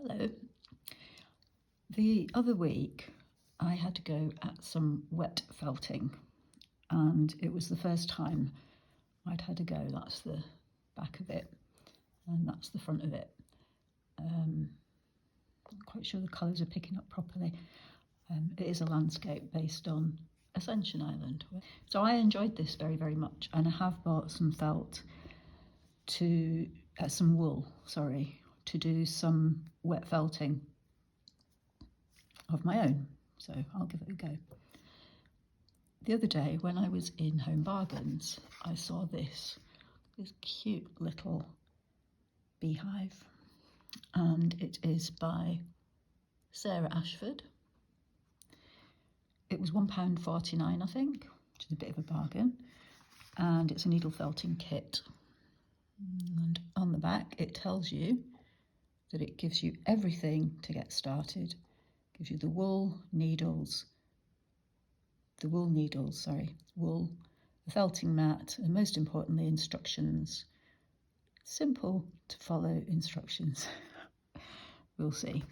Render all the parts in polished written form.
Hello. The other week I had to go at some wet felting, and it was the first time I'd had to go. That's the back of it and that's the front of it. I'm not quite sure the colours are picking up properly. It is a landscape based on Ascension Island. So I enjoyed this very, very much, and I have bought some felt to, some wool, sorry, to do some wet felting of my own, so I'll give it a go. The other day when I was in Home Bargains, I saw this cute little beehive, and it is by Sarah Ashford. It was £1.49, I think, which is a bit of a bargain, and it's a needle felting kit. And on the back it tells you that it gives you everything to get started. It gives you the wool, wool, the felting mat, and most importantly instructions. Simple to follow instructions. We'll see.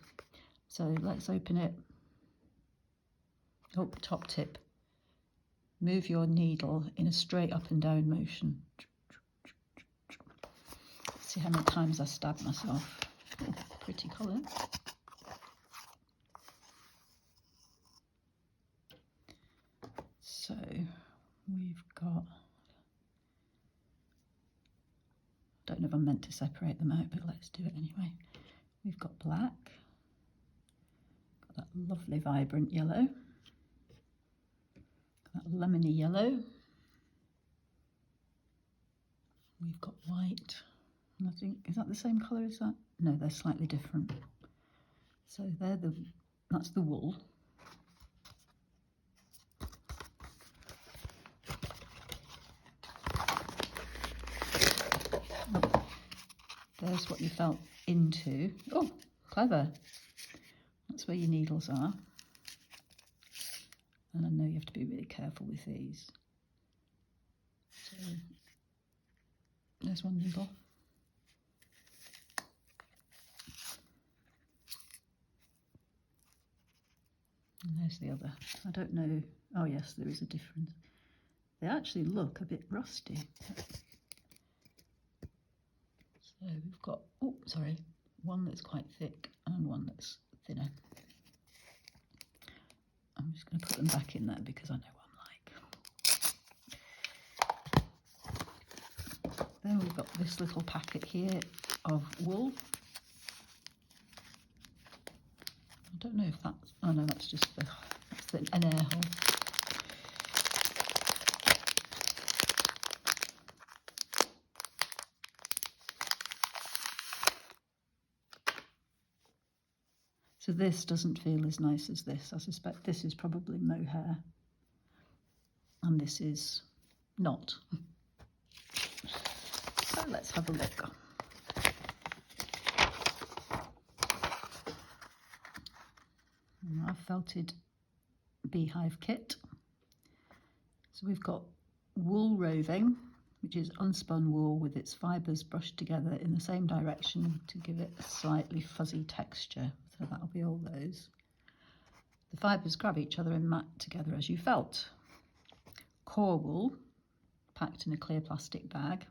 So let's open it. Oh, top tip. Move your needle in a straight up and down motion. See how many times I stab myself. Oh, pretty colour. So we've got, don't know if I'm meant to separate them out, but let's do it anyway. We've got black, got that lovely vibrant yellow, that lemony yellow. We've got white, and I think, is that the same colour as that? No, they're slightly different. So that's the wool. Oh, there's what you felt into. Oh, clever. That's where your needles are. And I know you have to be really careful with these. So there's one needle. And there's the other. I don't know. Oh yes, there is a difference. They actually look a bit rusty. So we've got, oh sorry, one that's quite thick and one that's thinner. I'm just going to put them back in there because I know what I'm like. Then we've got this little packet here of wool. I don't know if that's, oh no, that's just an air hole. So this doesn't feel as nice as this. I suspect this is probably mohair and this is not. So let's have a look. Our felted beehive kit. So we've got wool roving, which is unspun wool with its fibres brushed together in the same direction to give it a slightly fuzzy texture. So that'll be all those. The fibres grab each other and mat together as you felt. Core wool, packed in a clear plastic bag.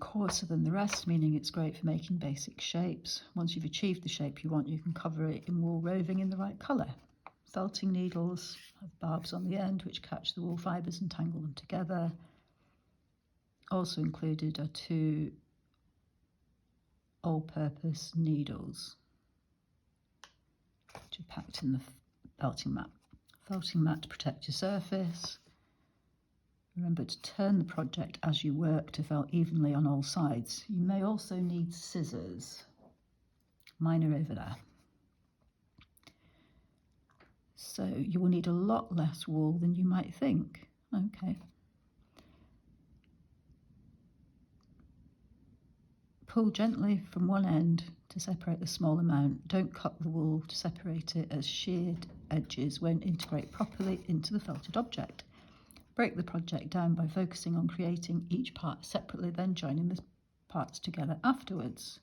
Coarser than the rest, meaning it's great for making basic shapes. Once you've achieved the shape you want, you can cover it in wool roving in the right colour. Felting needles have barbs on the end which catch the wool fibres and tangle them together. Also included are 2 all-purpose needles which are packed in the felting mat. Felting mat to protect your surface. Remember to turn the project as you work to felt evenly on all sides. You may also need scissors. Mine are over there. So you will need a lot less wool than you might think. Okay. Pull gently from one end to separate the small amount. Don't cut the wool to separate it, as sheared edges won't integrate properly into the felted object. Break the project down by focusing on creating each part separately, then joining the parts together afterwards.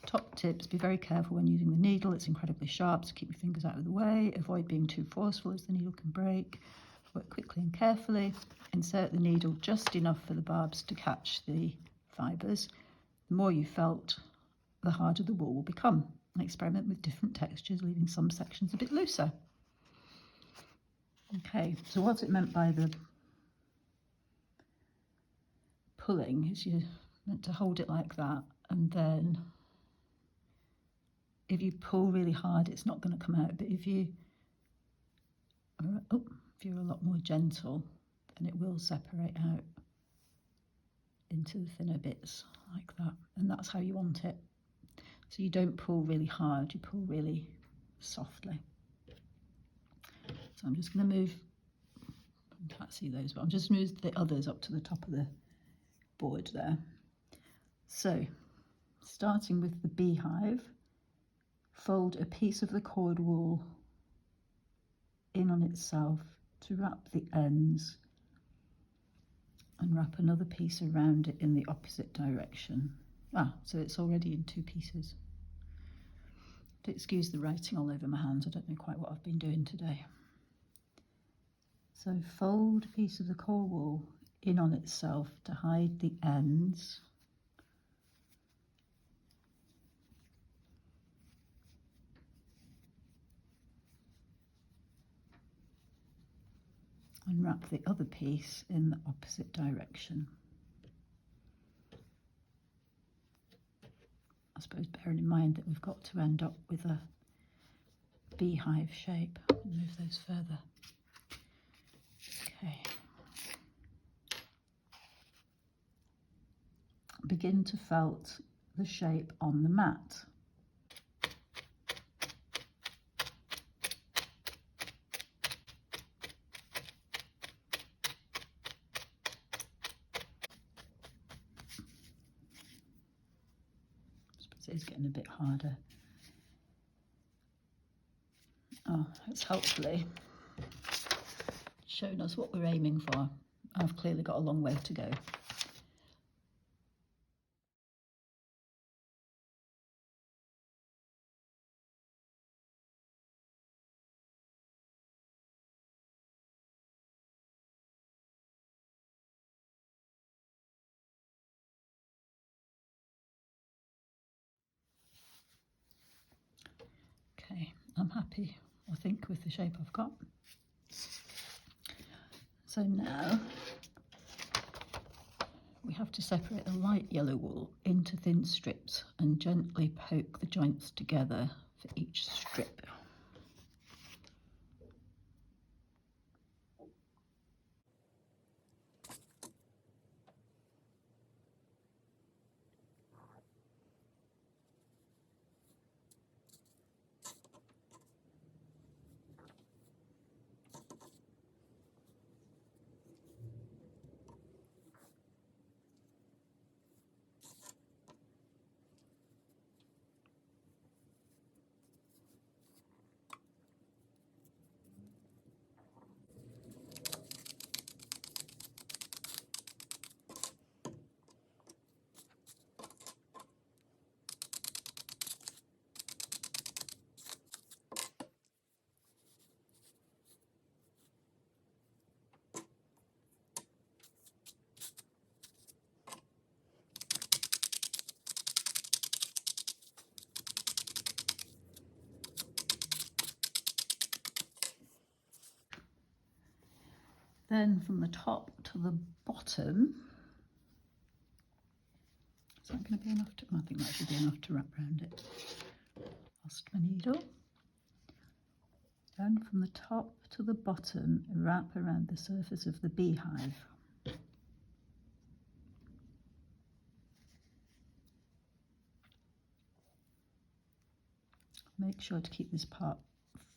Top tips: be very careful when using the needle. It's incredibly sharp, so keep your fingers out of the way. Avoid being too forceful as the needle can break. Work quickly and carefully. Insert the needle just enough for the barbs to catch the fibres. The more you felt, the harder the wool will become. And experiment with different textures, leaving some sections a bit looser. Okay, so what's it meant by the pulling is you're meant to hold it like that, and then if you pull really hard, it's not going to come out. But if you're a lot more gentle, then it will separate out into the thinner bits like that. And that's how you want it. So you don't pull really hard, you pull really softly. So I'm just going to move, you can't see those, but I'm just move the others up to the top of the board there. So starting with the beehive, fold a piece of the cord wool in on itself to wrap the ends, and wrap another piece around it in the opposite direction. So it's already in two pieces. Excuse the writing all over my hands, I don't know quite what I've been doing today. So fold a piece of the cord wool in on itself to hide the ends. And wrap the other piece in the opposite direction. I suppose bearing in mind that we've got to end up with a beehive shape. Move those further. Okay. Begin to felt the shape on the mat. It's getting a bit harder. It's hopefully shown us what we're aiming for. I've clearly got a long way to go. Okay, I'm happy, I think, with the shape I've got. So now we have to separate the light yellow wool into thin strips and gently poke the joints together for each strip. Then from the top to the bottom, is that going to be enough to, I think that should be enough to wrap around it. Lost my needle. Then from the top to the bottom, wrap around the surface of the beehive. Make sure to keep this part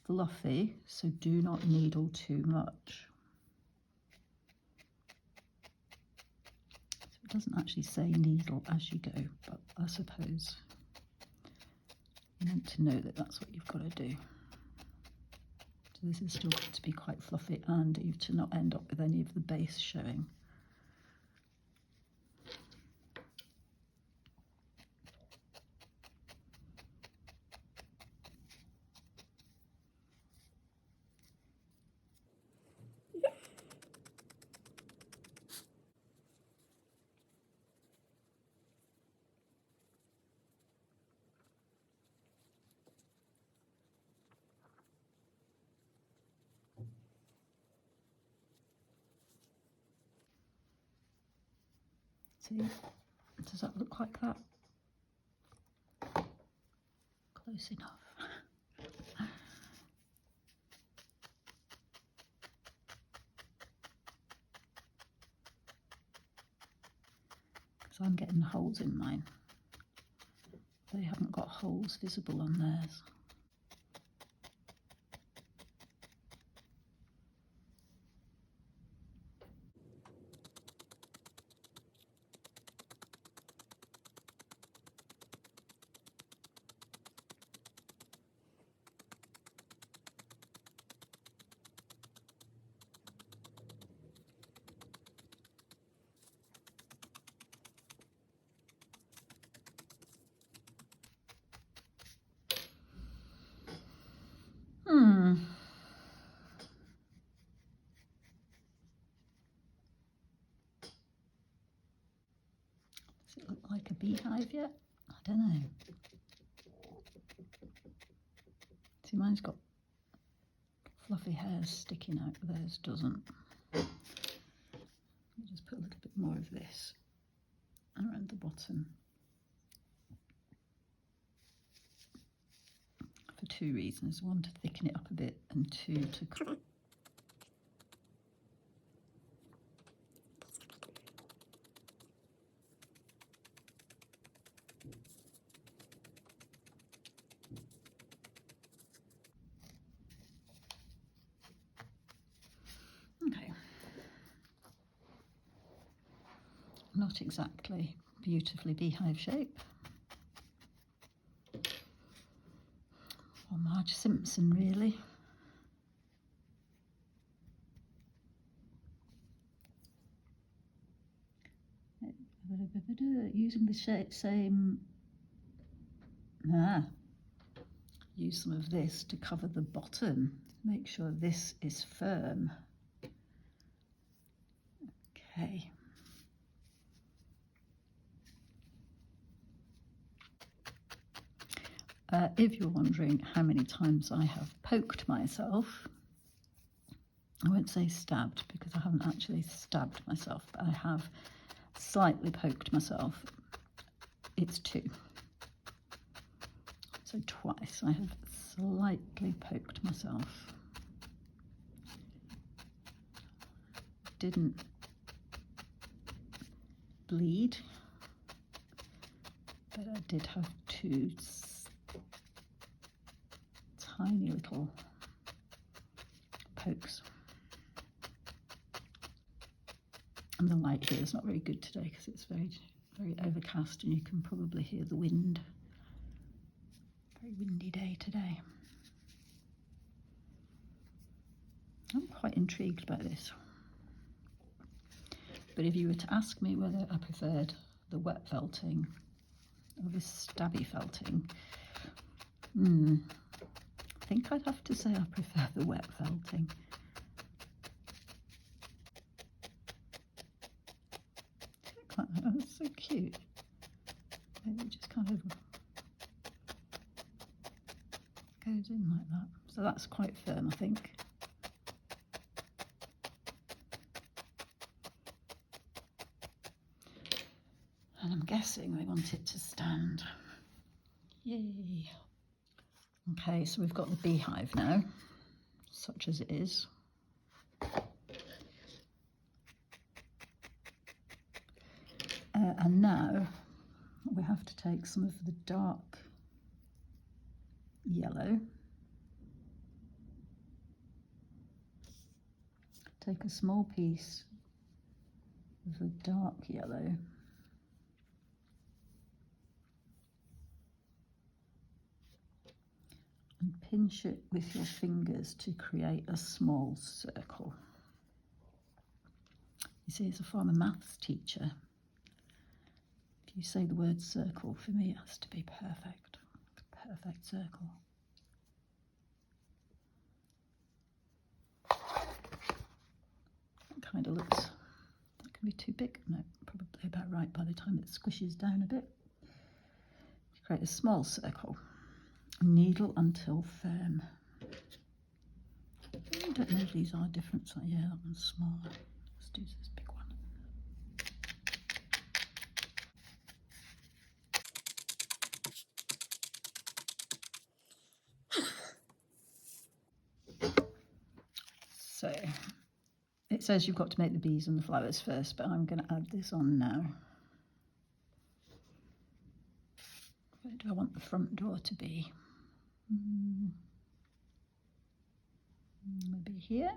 fluffy, so do not needle too much. So it doesn't actually say needle as you go, but I suppose you're meant to know that that's what you've got to do. So this is still got to be quite fluffy and you to not end up with any of the base showing. See, does that look like that? Close enough. So I'm getting holes in mine. They haven't got holes visible on theirs. Does it look like a beehive yet? I don't know. See, mine's got fluffy hairs sticking out, theirs doesn't. Let me just put a little bit more of this around the bottom. For two reasons. One, to thicken it up a bit, and two, to okay. Not exactly beautifully beehive shape. Or Marge Simpson, really. Using the same, use some of this to cover the bottom. Make sure this is firm. Okay. If you're wondering how many times I have poked myself, I won't say stabbed because I haven't actually stabbed myself, but I have slightly poked myself. It's 2. So twice I have slightly poked myself. Didn't bleed, but I did have 2 tiny little pokes. And the light here is not very good today because it's very overcast and you can probably hear the wind. Very windy day today. I'm quite intrigued by this. But if you were to ask me whether I preferred the wet felting or this stabby felting, I think I'd have to say I prefer the wet felting. Oh, that's so cute. It just kind of goes in like that. So that's quite firm, I think. And I'm guessing they want it to stand. Yay. Okay, so we've got the beehive now, such as it is. And now we have to take some of the dark yellow, take a small piece of the dark yellow, and pinch it with your fingers to create a small circle. You see, as a former maths teacher, if you say the word circle, for me it has to be perfect. Perfect circle. That kind of looks, that can be too big. No, probably about right by the time it squishes down a bit. Create a small circle. Needle until firm. I don't know if these are different. So yeah, that one's smaller. Let's do this big one. says you've got to make the bees and the flowers first, but I'm going to add this on now. Where do I want the front door to be? Maybe here.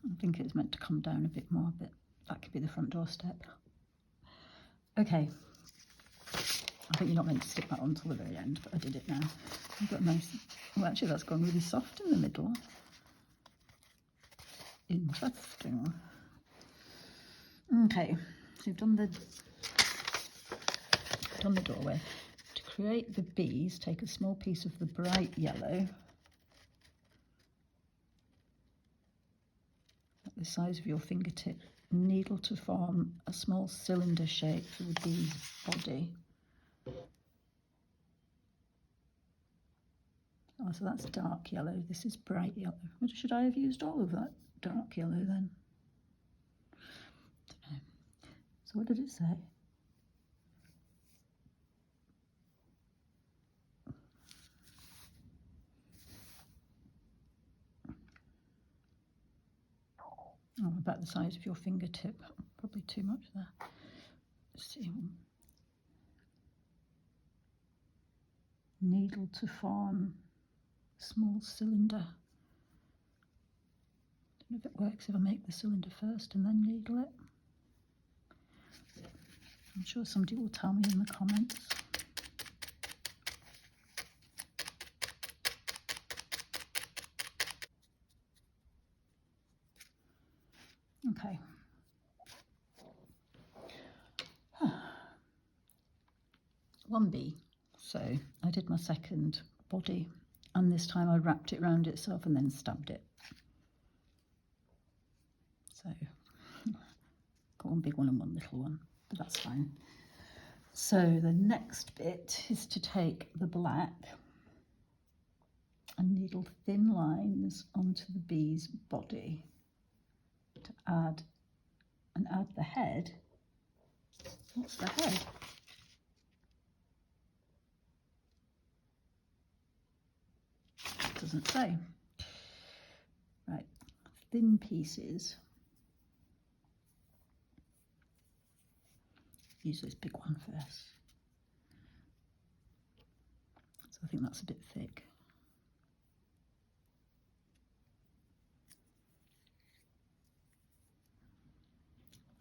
I think it's meant to come down a bit more, but that could be the front door step. Okay, I think you're not meant to stick that on until the very end, but I did it now. I've got a nice, well actually that's gone really soft in the middle. Interesting. Okay, so you've done the doorway. To create the bees, take a small piece of the bright yellow at the size of your fingertip, needle to form a small cylinder shape for the bee's body. Oh, so that's dark yellow, this is bright yellow. Should I have used all of that dark yellow then? Don't know. So what did it say? Oh, about the size of your fingertip. Probably too much there. Let's see. Needle to form small cylinder. Don't know if it works if I make the cylinder first and then needle it. I'm sure somebody will tell me in the comments. Okay. One bee. So I did my second body, and this time I wrapped it around itself and then stabbed it. So got one big one and one little one, but that's fine. So the next bit is to take the black and needle thin lines onto the bee's body to add the head. What's the head? It doesn't say. Right, thin pieces. Use this big one first. So I think that's a bit thick.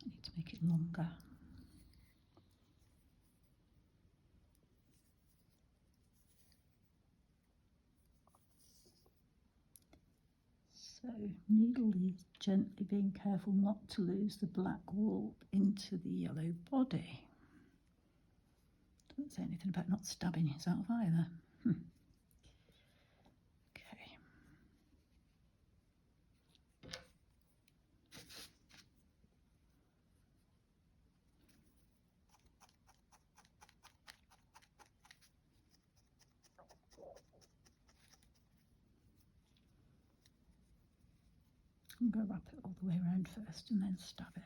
I need to make it longer. So needle these gently, being careful not to lose the black wool into the yellow body. Doesn't say anything about not stabbing yourself either. Okay. I'm going to wrap it all the way around first and then stab it.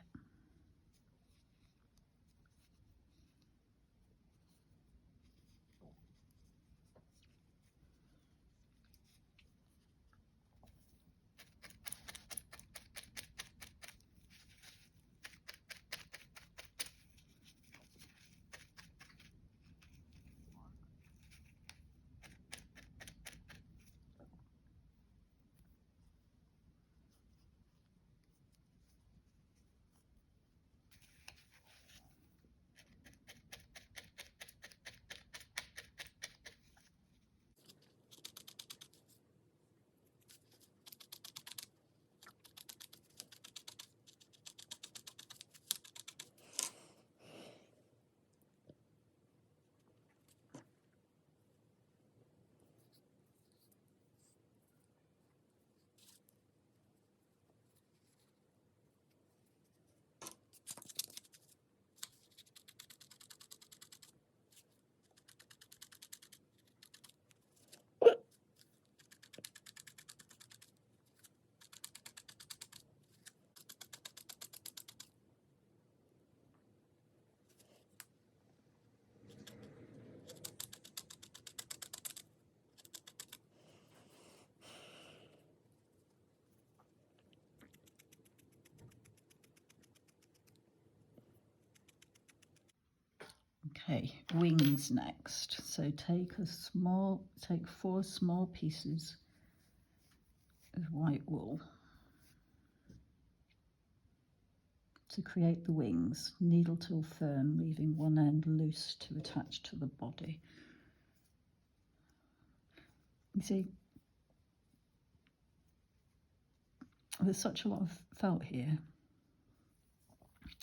Okay, wings next. So take 4 small pieces of white wool to create the wings. Needle till firm, leaving one end loose to attach to the body. You see, there's such a lot of felt here.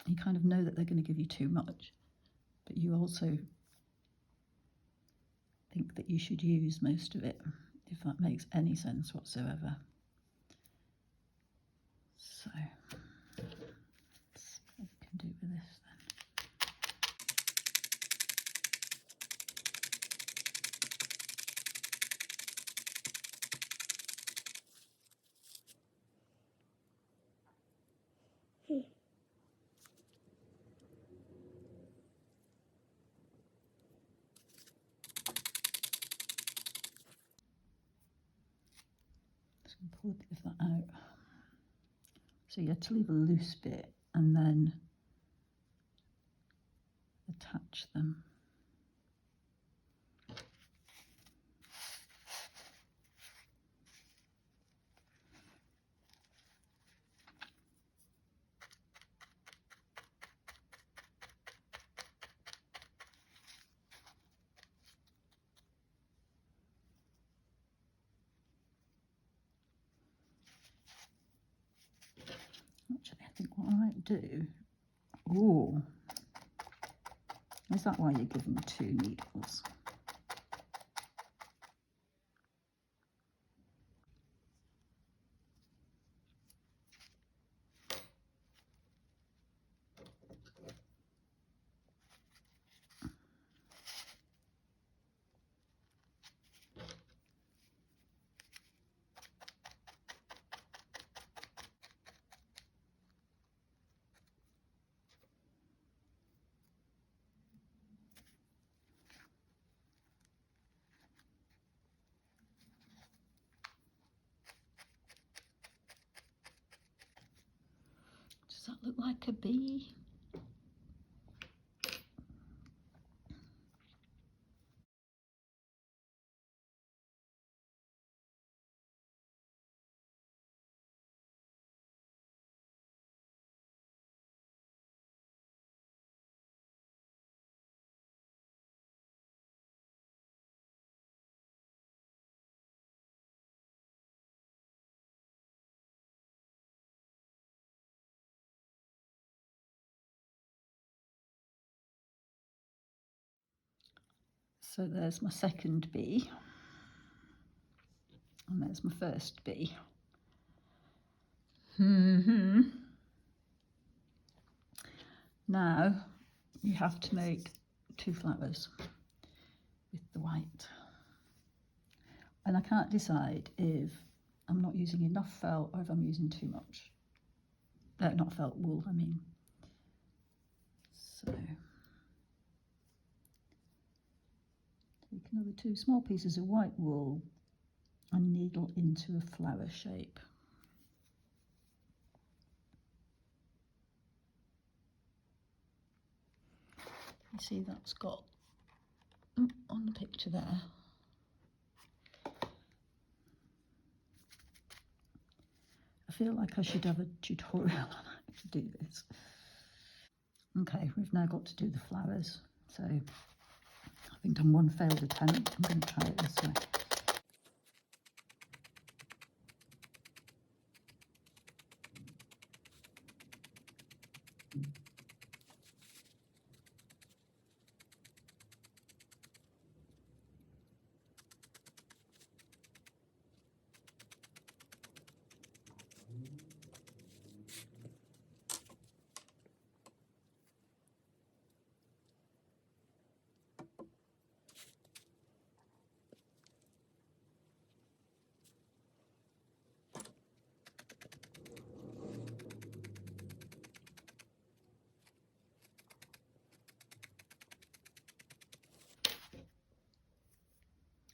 You kind of know that they're going to give you too much, but you also think that you should use most of it, if that makes any sense whatsoever. So let's see what we can do with this then. So pull a bit of that out. So you have to leave a loose bit and then attach them. Actually, I think what I might do, oh, is that why you're giving 2 needles? Does that look like a bee? So there's my second bee, and there's my first bee. Now you have to make 2 flowers with the white. And I can't decide if I'm not using enough felt or if I'm using too much. Not felt, wool, I mean. So take another 2 small pieces of white wool and needle into a flower shape. You see that's got, on the picture there, I feel like I should have a tutorial on how to do this. Okay, we've now got to do the flowers. So I think on one failed attempt, I'm going to try it this way.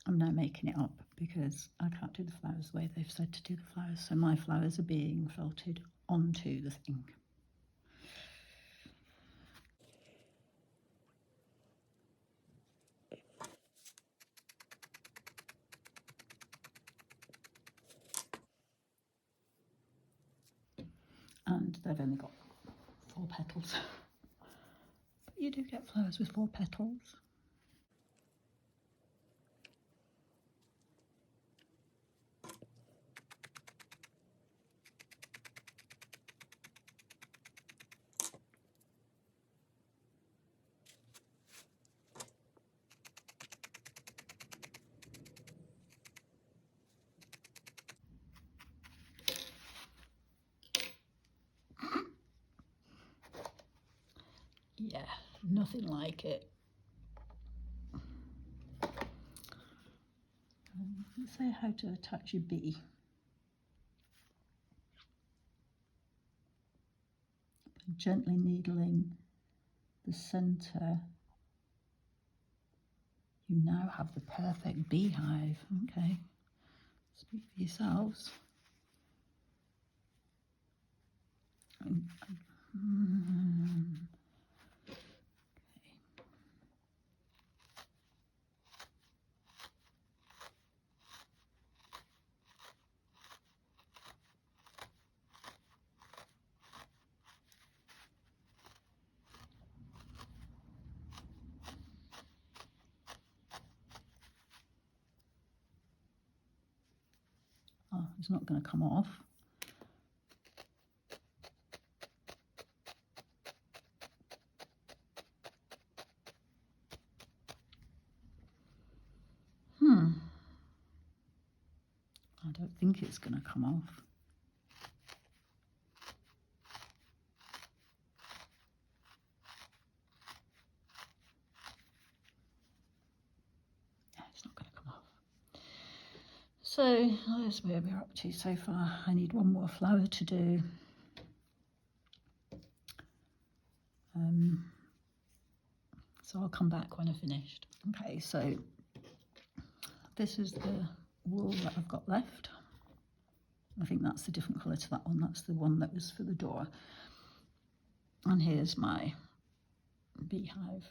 I'm now making it up because I can't do the flowers the way they've said to do the flowers. So my flowers are being felted onto the thing. they've only got 4 petals. But you do get flowers with 4 petals. Yeah, nothing like it. Let's say how to attach your bee. Gently needling the centre. You now have the perfect beehive. Okay, speak for yourselves. Oh, it's not going to come off. I don't think it's going to come off. Yeah, it's not going to come off. So that's where we're up to so far. I need one more flower to do. So I'll come back when I've finished. Okay, so this is the wool that I've got left. I think that's a different colour to that one. That's the one that was for the door. And here's my beehive.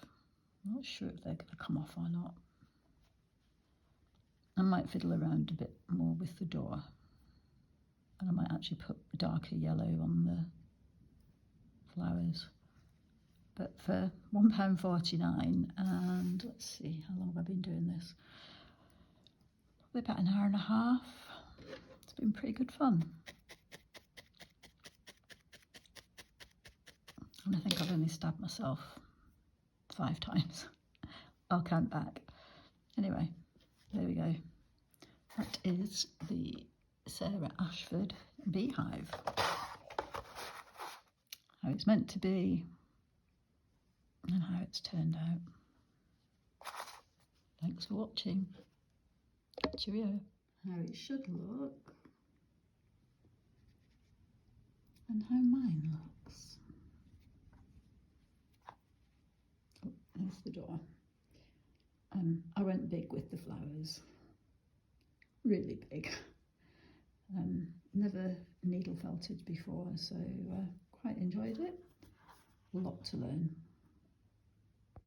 I'm not sure if they're going to come off or not. I might fiddle around a bit more with the door. And I might actually put a darker yellow on the flowers. But for £1.49, and let's see, how long have I been doing this? Probably about an hour and a half. It's been pretty good fun. And I think I've only stabbed myself 5 times. I'll count back. Anyway, there we go. That is the Sarah Ashford beehive. How it's meant to be and how it's turned out. Thanks for watching. Cheerio. How it should look and how mine looks. Oh, there's the door. I went big with the flowers, really big. Never needle felted before, so quite enjoyed it. A lot to learn.